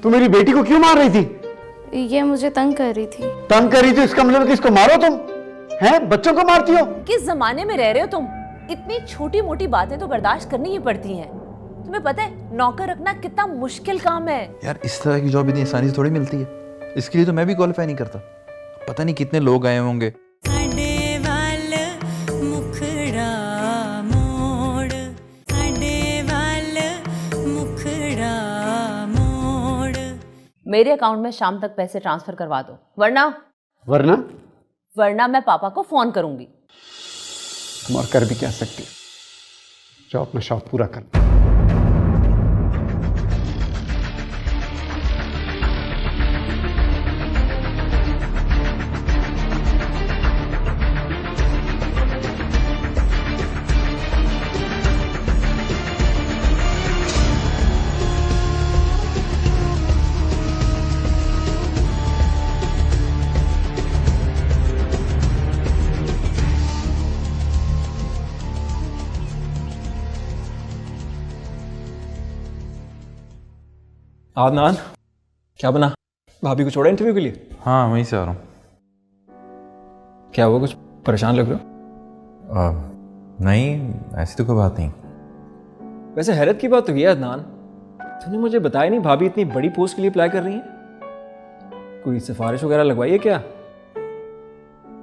तू मेरी बेटी को क्यों मार रही थी? ये मुझे तंग कर रही थी। तंग कर रही थी इसका मतलब किसको मारो तुम? हैं? बच्चों को मारती हो? किस जमाने में रह रहे हो तुम? इतनी छोटी मोटी बातें तो बर्दाश्त करनी ही पड़ती हैं। तुम्हें पता है नौकर रखना कितना मुश्किल काम है। यार इस तरह की जॉब इतनी आसानी से थोड़ी मिलती है। इसके लिए तो मैं भी क्वालिफाई नहीं करता। पता नहीं कितने लोग आए होंगे। मेरे अकाउंट में शाम तक पैसे ट्रांसफर करवा दो, वरना वरना वरना मैं पापा को फोन करूंगी। तुम और कर भी क्या सकती हो? जाओ अपना शौक पूरा कर। आदनान, क्या बना? भाभी को छोड़ा इंटरव्यू के लिए? हाँ वहीं से आ रहा हूँ। क्या हुआ, कुछ परेशान लग रहे हो? नहीं ऐसी तो कोई बात नहीं। वैसे हैरत की बात तो ये है अदनान, तूने मुझे बताया नहीं भाभी इतनी बड़ी पोस्ट के लिए अप्लाई कर रही है। कोई सिफारिश वगैरह लगवाई है क्या?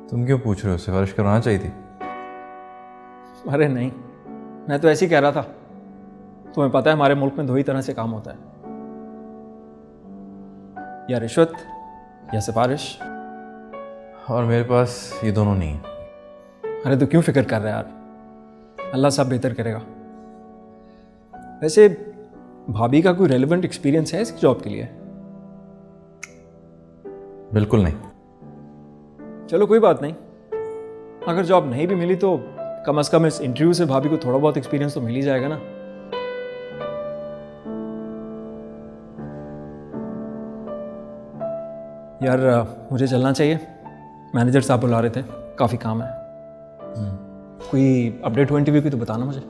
तुम क्यों पूछ रहे हो? सिफारिश करवाना चाहिए थी। अरे नहीं, मैं तो ऐसे ही कह रहा था। तुम्हें पता है हमारे मुल्क में दो ही तरह से काम होता है, या रिश्वत या सिफारिश। और मेरे पास ये दोनों नहीं है। अरे तो क्यों फिक्र कर रहा है यार, अल्लाह सब बेहतर करेगा। वैसे भाभी का कोई रेलेवेंट एक्सपीरियंस है इसकी जॉब के लिए? बिल्कुल नहीं। चलो कोई बात नहीं, अगर जॉब नहीं भी मिली तो कम से कम इस इंटरव्यू से भाभी को थोड़ा बहुत एक्सपीरियंस तो मिल ही जाएगा ना। यार मुझे चलना चाहिए, मैनेजर साहब बुला रहे थे, काफ़ी काम है। कोई अपडेट हुआ इंटरव्यू की तो बताना मुझे।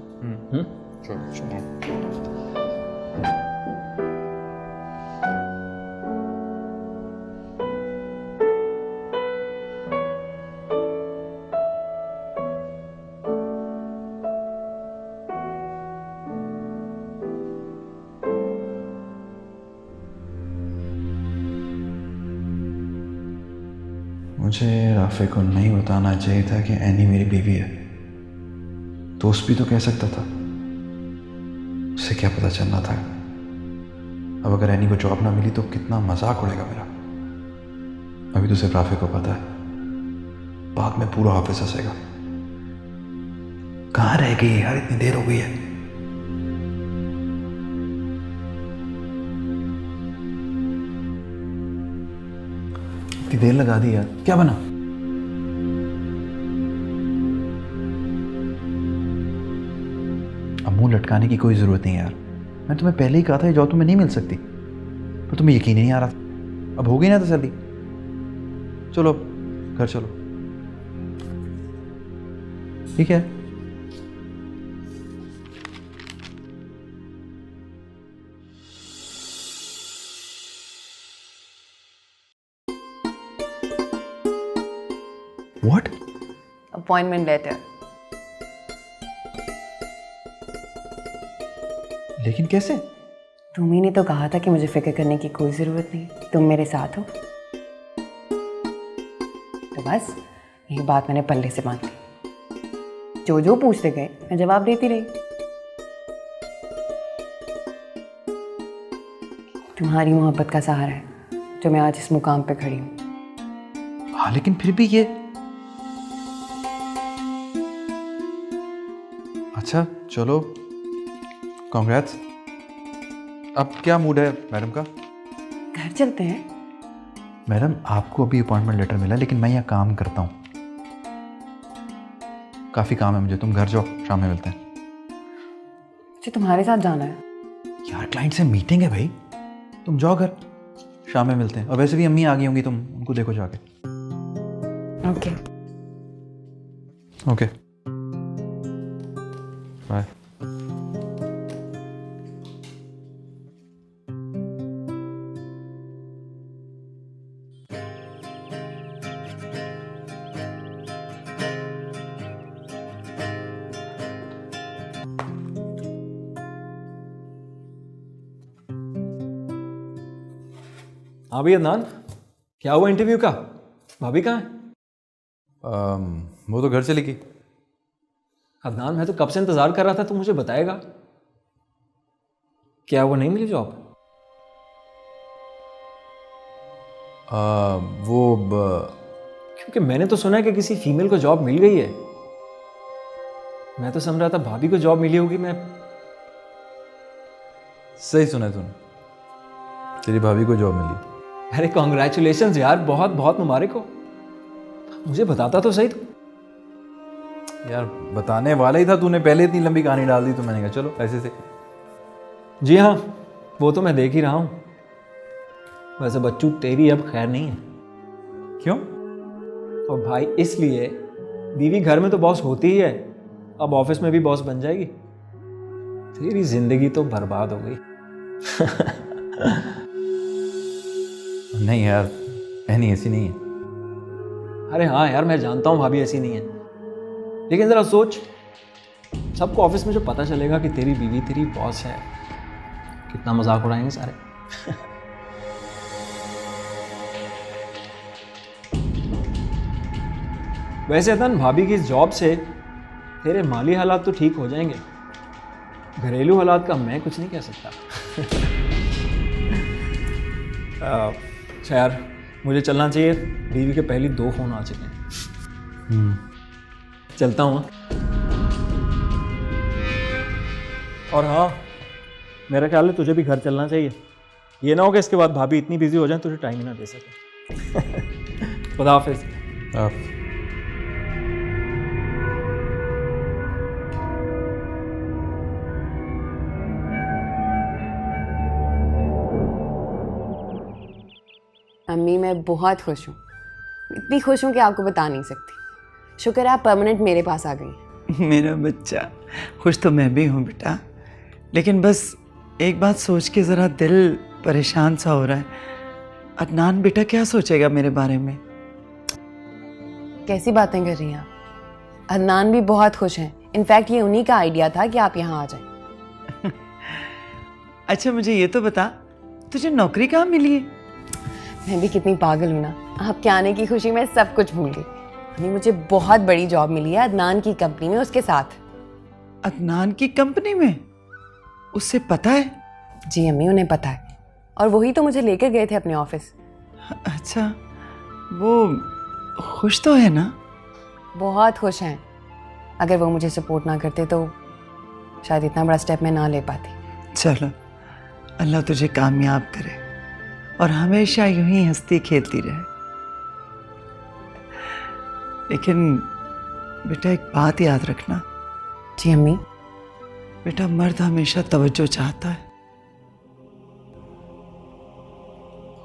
मुझे राफे को नहीं बताना चाहिए था कि एनी मेरी बीवी है। दोस्त भी तो कह सकता था, उसे क्या पता चलना था। अब अगर एनी को जॉब ना मिली तो कितना मजाक उड़ेगा मेरा। अभी तो सिर्फ राफे को पता है, बाद में पूरा ऑफिस हंसेगा। कहाँ रह गई यार, इतनी देर हो गई है। इतनी देर लगा दी यार, क्या बना? अब मुंह लटकाने की कोई जरूरत नहीं यार। मैं तुम्हें पहले ही कहा था ये जॉब तुम्हें नहीं मिल सकती, पर तुम्हें यकीन ही नहीं आ रहा। अब हो गई ना तसल्ली, चलो घर चलो। ठीक है। What? Appointment letter. लेकिन कैसे? तुम्ही ने तो कहा था कि मुझे फिक्र करने की कोई जरूरत नहीं, तुम मेरे साथ हो। तो बस यही बात मैंने पल्ले से बांध ली। जो जो पूछते गए मैं जवाब देती रही। तुम्हारी मोहब्बत का सहारा है जो मैं आज इस मुकाम पे खड़ी हूँ। हाँ लेकिन फिर भी ये। अच्छा चलो, कांग्रेट्स। अब क्या मूड है मैडम का? घर चलते हैं। मैडम आपको अभी अपॉइंटमेंट लेटर मिला, लेकिन मैं यहाँ काम करता हूँ, काफ़ी काम है मुझे। तुम घर जाओ, शाम में मिलते हैं। मुझे तुम्हारे साथ जाना है। यार क्लाइंट से मीटिंग है भाई, तुम जाओ घर, शाम में मिलते हैं। और वैसे भी अम्मी आ गई होंगी, तुम उनको देखो जाके। Okay okay bye. हाँ भैया अदनान, क्या हुआ इंटरव्यू का? भाभी कहाँ है? वो तो घर चली गई। अदनान, मैं तो कब से इंतजार कर रहा था, तू मुझे बताएगा। क्या वो नहीं मिली जॉब? क्योंकि मैंने तो सुना है कि किसी फीमेल को जॉब मिल गई है। मैं तो समझ रहा था भाभी को जॉब मिली होगी। मैं सही सुना है तूने, तेरी भाभी को जॉब मिली। अरे कॉन्ग्रेचुलेशंस यार, बहुत बहुत मुबारक हो। मुझे बताता तो सही तू। यार बताने वाला ही था, तूने पहले इतनी लंबी कहानी डाल दी तो मैंने कहा चलो ऐसे से। जी हाँ, वो तो मैं देख ही रहा हूँ। वैसे बच्चू तेरी अब खैर नहीं है। क्यों? और भाई इसलिए, बीवी घर में तो बॉस होती ही है, अब ऑफिस में भी बॉस बन जाएगी। तेरी जिंदगी तो बर्बाद हो गई। नहीं यार, ऐनी ऐसी नहीं है। अरे हाँ यार, मैं जानता हूँ भाभी ऐसी नहीं है, लेकिन जरा सोच, सबको ऑफिस में जो पता चलेगा कि तेरी बीवी तेरी बॉस है, कितना मजाक उड़ाएंगे सारे। वैसे अदनान, भाभी की इस जॉब से तेरे माली हालात तो ठीक हो जाएंगे, घरेलू हालात का मैं कुछ नहीं कह सकता। अच्छा यार, मुझे चलना चाहिए, बीवी के पहले 2 फोन आ चुके हैं। चलता हूँ। और हाँ, मेरा ख्याल है तुझे भी घर चलना चाहिए। ये ना हो कि इसके बाद भाभी इतनी बिजी हो जाए तुझे टाइम ही ना दे सके। खुदा हाफिज। अम्मी, मैं बहुत खुश हूँ, इतनी खुश हूँ कि आपको बता नहीं सकती। शुक्र है आप परमानेंट मेरे पास आ गई। मेरा बच्चा, खुश तो मैं भी हूँ बेटा, लेकिन बस एक बात सोच के ज़रा दिल परेशान सा हो रहा है। अदनान बेटा क्या सोचेगा मेरे बारे में? कैसी बातें कर रही हैं आप? अदनान भी बहुत खुश हैं। इनफैक्ट ये उन्हीं का आइडिया था कि आप यहाँ आ जाएं। अच्छा मुझे ये तो बता, तुझे नौकरी कहाँ मिली है? मैं भी कितनी पागल हूँ ना, आपके आने की खुशी में सब कुछ भूल गई। अम्मी, मुझे बहुत बड़ी जॉब मिली है अदनान की कंपनी में, उसके साथ। अदनान की कंपनी में? उससे पता है? जी अम्मी, उन्हें पता है, और वही तो मुझे लेकर गए थे अपने ऑफिस। अच्छा, वो खुश तो है ना? बहुत खुश हैं। अगर वो मुझे सपोर्ट ना करते तो शायद इतना बड़ा स्टेप मैं ना ले पाती। चलो, अल्लाह तुझे कामयाब करे और हमेशा यूं ही हंसती खेलती रहे। लेकिन बेटा एक बात याद रखना। जी अम्मी। बेटा मर्द हमेशा तवज्जो चाहता है,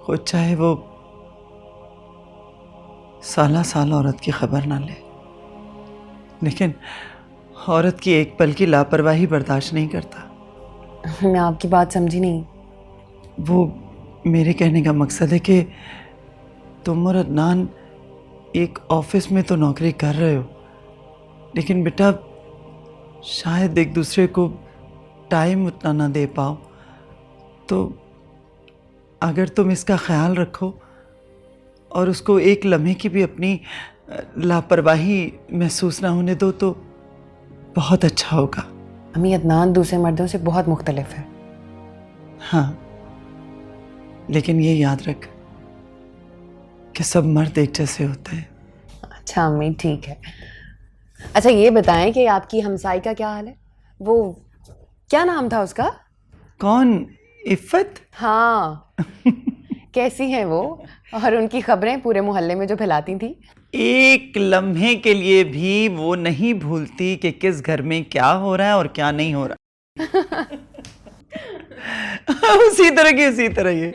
खुद चाहे वो साला साल औरत की खबर ना ले, लेकिन औरत की एक पल की लापरवाही बर्दाश्त नहीं करता। मैं आपकी बात समझी नहीं। वो मेरे कहने का मकसद है कि तुम और अदनान एक ऑफिस में तो नौकरी कर रहे हो, लेकिन बेटा शायद एक दूसरे को टाइम उतना ना दे पाओ। तो अगर तुम इसका ख्याल रखो और उसको एक लम्हे की भी अपनी लापरवाही महसूस ना होने दो तो बहुत अच्छा होगा। अम्मी, अदनान दूसरे मर्दों से बहुत मुख्तलिफ है। हाँ, लेकिन ये याद रख कि सब मर्द एक जैसे होते हैं। अच्छा अम्मी, ठीक है। अच्छा ये बताएं कि आपकी हमसाई का क्या हाल है? वो क्या नाम था उसका? कौन? इफ़त? हाँ। कैसी हैं वो, और उनकी खबरें पूरे मोहल्ले में जो फैलाती थी? एक लम्हे के लिए भी वो नहीं भूलती कि किस घर में क्या हो रहा है और क्या नहीं हो रहा। उसी तरह ये।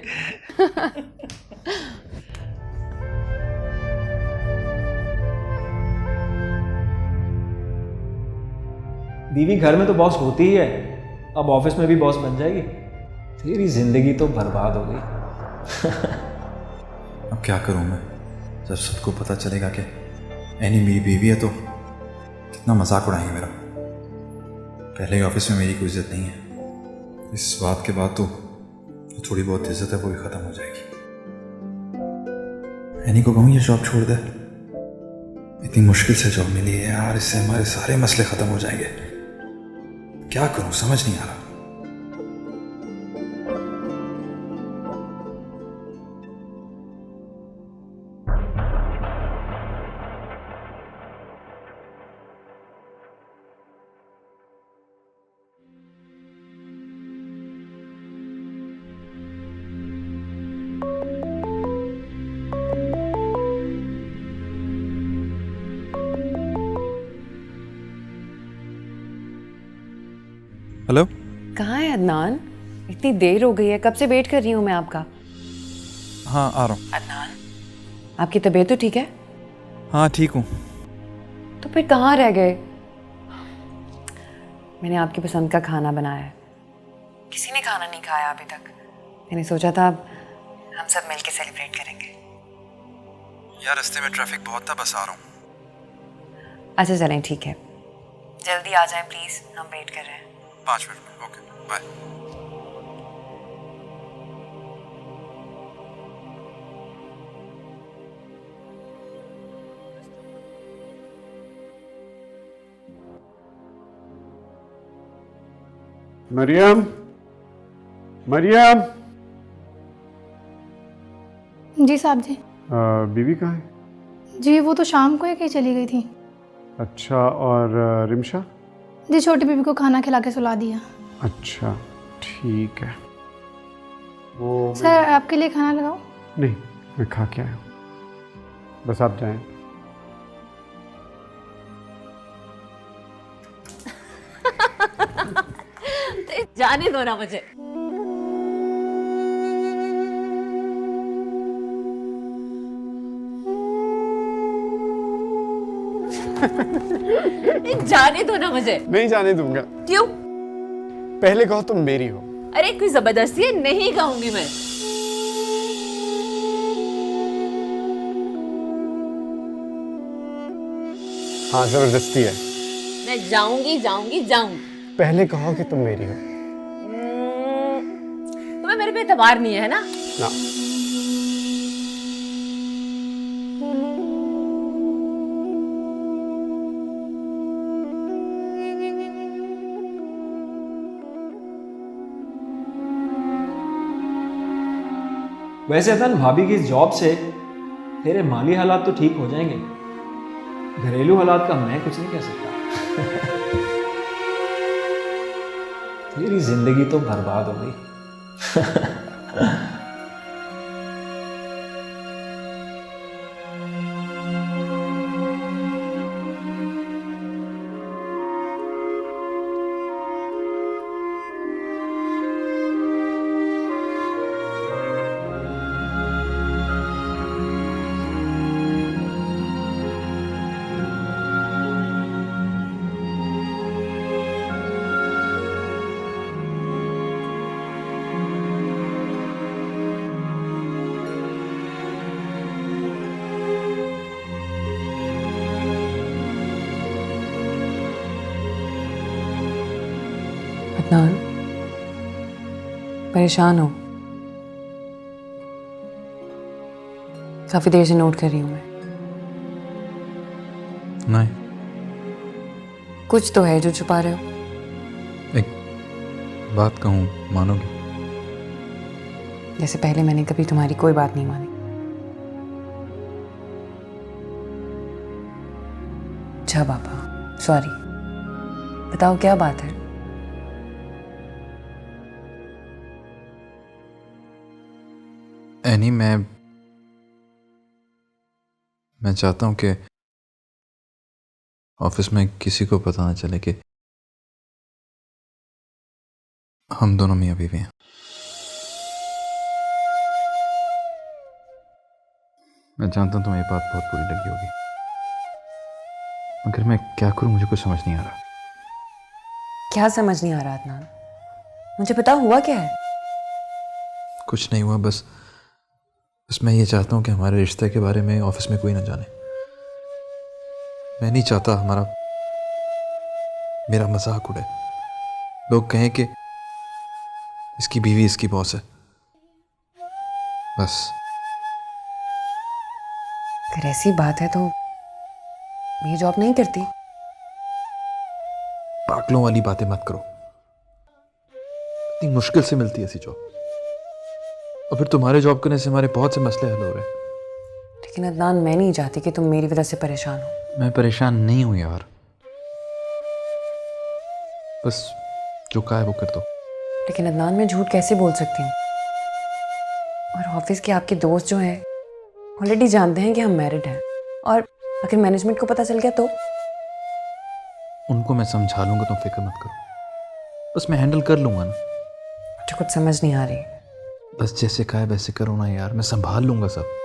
बीवी घर में तो बॉस होती ही है, अब ऑफिस में भी बॉस बन जाएगी। तेरी जिंदगी तो बर्बाद हो गई। अब क्या करूं मैं, जब सबको पता चलेगा कि एनी मेरी बीवी है तो कितना मजाक उड़ाएंगे मेरा। पहले ही ऑफिस में मेरी कोई इज्जत नहीं है, इस बात के बाद तो थोड़ी बहुत इज्जत है वो भी ख़त्म हो जाएगी। एनी को कहूँ ये जॉब छोड़ दे। इतनी मुश्किल से जॉब मिली है यार, इससे हमारे सारे मसले खत्म हो जाएंगे। क्या करूं समझ नहीं आ रहा। हेलो, कहाँ है अदनान? इतनी देर हो गई है, कब से वेट कर रही हूँ मैं आपका। हाँ आ रहा हूँ। अदनान, आपकी तबीयत तो ठीक है? हाँ ठीक हूँ। तो फिर कहाँ रह गए? मैंने आपकी पसंद का खाना बनाया है, किसी ने खाना नहीं खाया अभी तक। मैंने सोचा था अब हम सब मिलके सेलिब्रेट करेंगे। यार रास्ते में ट्रैफिक बहुत था, बस आ रहा हूँ। अच्छा चलें, ठीक है, जल्दी आ जाएं प्लीज़, हम वेट कर रहे हैं। 5 मिनट में। Okay bye. मरियम, मरियम। जी साहब जी। बीवी कहाँ है? जी वो तो शाम को ही कहीं चली गई थी। अच्छा, और रिमशा? जी छोटी बीबी को खाना खिला के सुला दिया। अच्छा ठीक है। वो सर आपके लिए खाना लगाओ? नहीं, मैं खा के आया हूँ, बस आप जाएं। जाने दो ना मुझे। जाने दो ना मुझे। नहीं जाने दूंगा। क्यों? पहले कहो तुम मेरी हो। अरे कोई जबरदस्ती है, नहीं कहूंगी मैं। हाँ जबरदस्ती है। मैं जाऊंगी जाऊंगी जाऊंगी। पहले कहो कि तुम मेरी हो। तुम्हें मेरे पे एतबार नहीं है ना? ना। वैसे अदनान, भाभी की इस जॉब से तेरे माली हालात तो ठीक हो जाएंगे, घरेलू हालात का मैं कुछ नहीं कह सकता। तेरी जिंदगी तो बर्बाद हो गई। अदनान, परेशान हो? काफी देर से नोट कर रही हूँ मैं। नहीं, कुछ तो है जो छुपा रहे हो। एक बात कहूँ, मानोगी? जैसे पहले मैंने कभी तुम्हारी कोई बात नहीं मानी। अच्छा पापा, सॉरी, बताओ क्या बात है? एनी, मैं चाहता हूँ कि ऑफिस में किसी को पता ना चले कि हम दोनों मियाँ बीवी हैं। मैं जानता हूँ तुम्हें ये बात बहुत बुरी लगी होगी, मगर मैं क्या करूँ, मुझे कुछ समझ नहीं आ रहा। क्या समझ नहीं आ रहा अदनान? मुझे पता, हुआ क्या है? कुछ नहीं हुआ, बस मैं ये चाहता हूँ कि हमारे रिश्ते के बारे में ऑफिस में कोई ना जाने। मैं नहीं चाहता मेरा मजाक उड़े, लोग कहें कि इसकी बीवी इसकी बॉस है। बस अगर ऐसी बात है तो ये जॉब नहीं करती। पागलों वाली बातें मत करो। इतनी मुश्किल से मिलती है ऐसी जॉब, और फिर तुम्हारे जॉब करने से हमारे बहुत से मसले हल हो रहे हैं। लेकिन अदनान, मैं नहीं चाहती कि तुम मेरी वजह से परेशान हो। मैं परेशान नहीं हूं यार, बस जो कहा है वो कर दो। लेकिन अदनान, मैं झूठ कैसे बोल सकती हूँ? और ऑफिस के आपके दोस्त जो हैं ऑलरेडी जानते हैं कि हम मैरिड हैं, और अगर मैनेजमेंट को पता चल गया तो? उनको मैं समझा लूंगा, तुम फिक्र मत करो, बस मैं हैंडल कर लूंगा ना। मुझे कुछ समझ नहीं आ रही। बस जैसे कहा है वैसे करो ना यार, मैं संभाल लूंगा सब।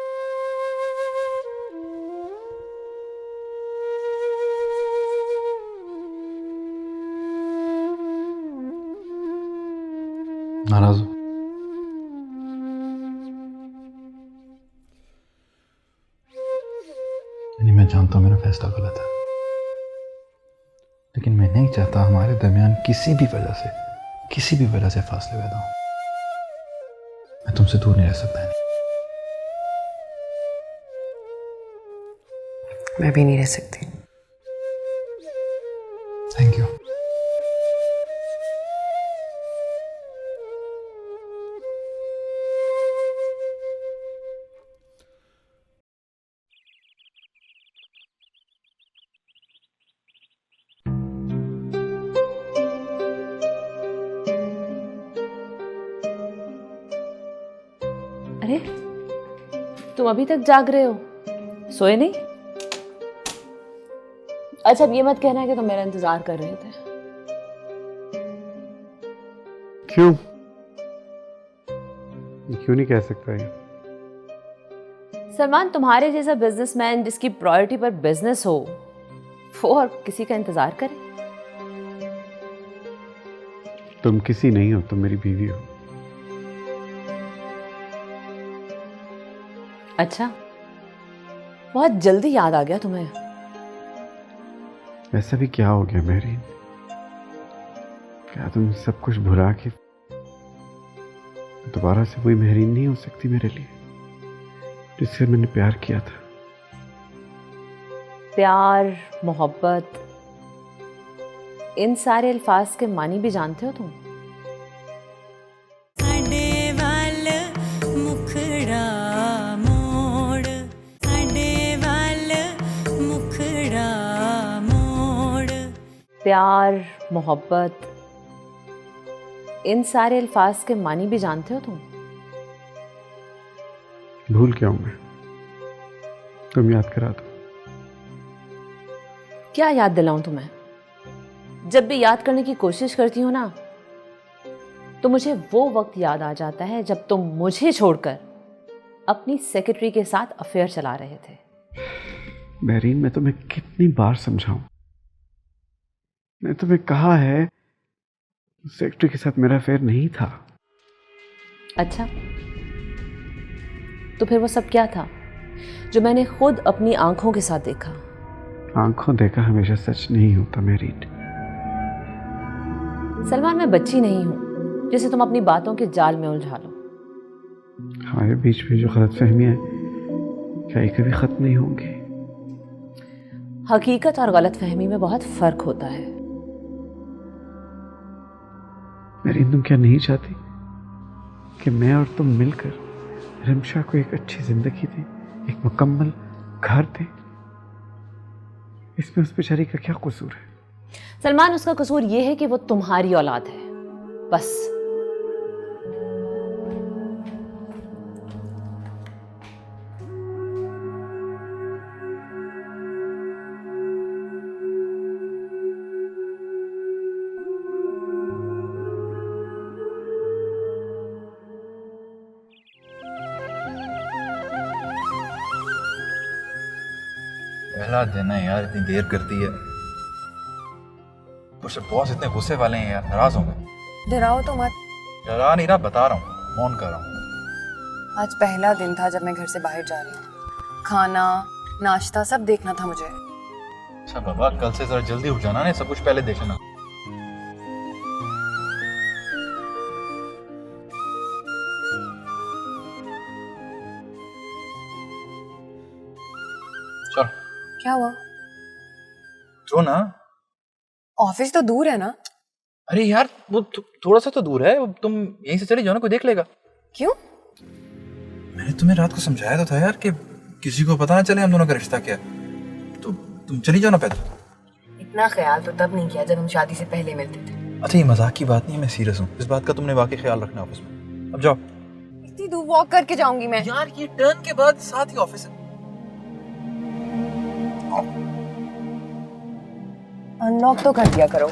नाराज हो? नहीं, मैं जानता हूं मेरा फैसला गलत है, लेकिन मैं नहीं चाहता हमारे दरमियान किसी भी वजह से फासले पैदा हो। मैं तुमसे दूर नहीं रह सकता है। मैं भी नहीं रह सकती। Thank you. अरे तुम अभी तक जाग रहे हो, सोए नहीं? अच्छा, अब ये मत कहना कि तुम मेरा इंतजार कर रहे थे। क्यों? क्यों नहीं कह सकता ये? सलमान, तुम्हारे जैसा बिजनेसमैन जिसकी प्रायोरिटी पर बिजनेस हो, वो और किसी का इंतजार करे? तुम किसी नहीं हो, तुम मेरी बीवी हो। अच्छा, बहुत जल्दी याद आ गया तुम्हें। ऐसा भी क्या हो गया मेहरीन? क्या तुम सब कुछ भुला के दोबारा से वही मेहरीन नहीं हो सकती मेरे लिए जिससे मैंने प्यार किया था? प्यार, मोहब्बत, इन सारे अल्फाज के मानी भी जानते हो तुम? प्यार, मोहब्बत, इन सारे अल्फाज के मानी भी जानते हो तुम? भूल गया हूं मैं, तुम याद करा दो। क्या याद दिलाऊं तुम्हें? जब भी याद करने की कोशिश करती हूँ ना, तो मुझे वो वक्त याद आ जाता है जब तुम मुझे छोड़कर अपनी सेक्रेटरी के साथ अफेयर चला रहे थे। मेहरीन, मैं तुम्हें कितनी बार समझाऊं? मैं तुम्हें कहा है सेक्रेटरी के साथ मेरा अफेयर नहीं था। अच्छा, तो फिर वो सब क्या था जो मैंने खुद अपनी आंखों के साथ देखा? आंखों देखा हमेशा सच नहीं होता मेहरीन। सलमान, मैं बच्ची नहीं हूं जिसे तुम अपनी बातों के जाल में उलझा लो। हमारे बीच में जो गलतफहमियां हैं, क्या ये कभी खत्म नहीं होंगी? हकीकत और गलतफहमी में बहुत फर्क होता है। मेहरीन, तुम क्या नहीं चाहती कि मैं और तुम मिलकर रिमशा को एक अच्छी जिंदगी दें, एक मुकम्मल घर दें? इसमें उस बेचारी का क्या कसूर है? सलमान, उसका कसूर यह है कि वो तुम्हारी औलाद है, बस। पहला दिन है यार, इतनी देर करती है। कुछ बॉस इतने गुस्से वाले हैं यार, नाराज होंगे। डराओ तो मत। डरा नहीं रहा, बता रहा हूँ, मौन कर रहा हूँ। आज पहला दिन था जब मैं घर से बाहर जा रही हूँ। खाना, नाश्ता सब देखना था मुझे। अच्छा बाबा, कल से जरा जल्दी उठ जाना, नहीं सब कुछ पहले देखना। चल क्या हुआ? जो ना। ऑफिस तो दूर है ना? अरे यार वो थोड़ा सा तो दूर है, तुम यहीं से चली जाओ ना, कोई देख लेगा। क्यों? मैंने तुम्हें रात को समझाया तो था यार कि किसी को पता ना चले हम दोनों का रिश्ता क्या है, तो तुम चली जाओ ना पैदल। इतना ख्याल तो तब नहीं किया जब हम शादी से पहले मिलते थे। अच्छा ये मजाक की बात नहीं है, मैं सीरियस हूँ। इस बात का तुमने वाकई ख्याल रखना ऑफिस में। अब जाओ। इतनी दूर वॉक करके जाऊंगी मैं। यार ये टर्न के बाद साथ ही ऑफिस है। अनलॉक तो कर दिया करो।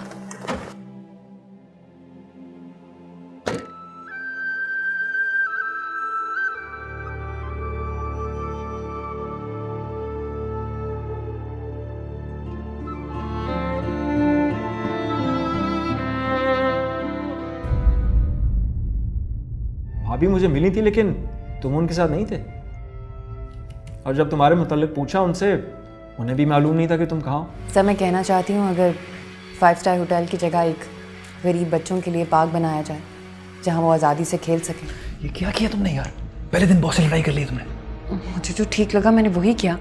भाभी मुझे मिली थी लेकिन तुम उनके साथ नहीं थे, और जब तुम्हारे मुताल्लिक पूछा उनसे, उन्हें भी मालूम नहीं था कि तुम कहाँ हो। सर मैं कहना चाहती हूँ अगर 5 स्टार होटल की जगह एक गरीब बच्चों के लिए पार्क बनाया जाए जहाँ वो आज़ादी से खेल सकें। ये क्या किया तुमने यार? पहले दिन बॉस से लड़ाई कर ली तुमने। मुझे जो ठीक लगा मैंने वही किया।